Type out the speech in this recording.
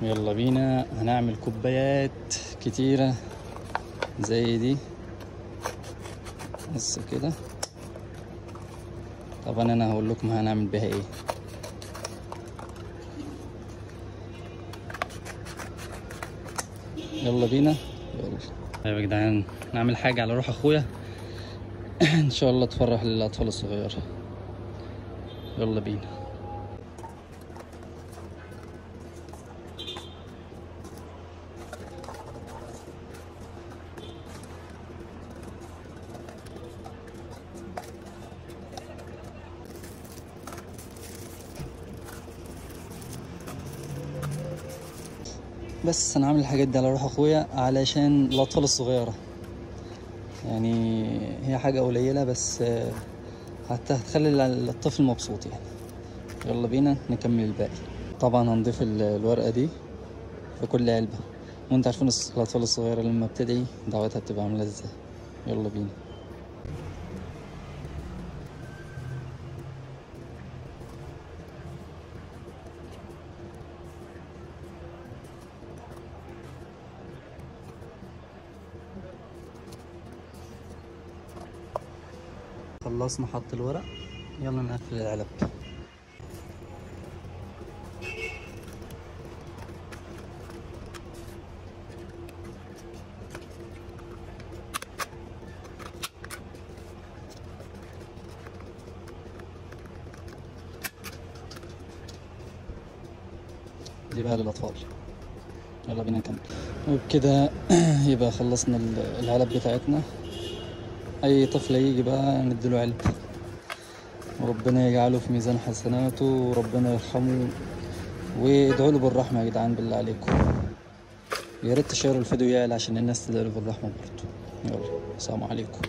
يلا بينا، هنعمل كوبايات كتيرة زي دي بس كده. طبعا انا هقول لكم هنعمل بيها ايه. يلا بينا. يلا طيب يا جدعان، نعمل حاجة على روح اخويا ان شاء الله تفرح الاطفال الصغيرة. يلا بينا. بس انا عامل الحاجات دي على روح اخويا علشان الاطفال الصغيرة، يعني هي حاجة قليلة بس حتى هتخلي الطفل مبسوط يعني. يلا بينا نكمل الباقي. طبعا هنضيف الورقة دي في كل علبة، وانت عارفين الأطفال الصغيرة لما بتدعي دعواتها بتبقى عاملة ازاي. يلا بينا. خلصنا حط الورق، يلا نقفل العلب. دي بقى للأطفال. يلا بينا نكمل. وبكده يبقى خلصنا العلب بتاعتنا. أي طفل يجي بقى نديله علب، وربنا يجعله في ميزان حسناته وربنا يرحمه. وادعوا له بالرحمة يا جدعان بالله عليكم. يا ريت تشيروا الفيديو يعلى عشان الناس تدعي له بالرحمة برضه. يلا، السلام عليكم.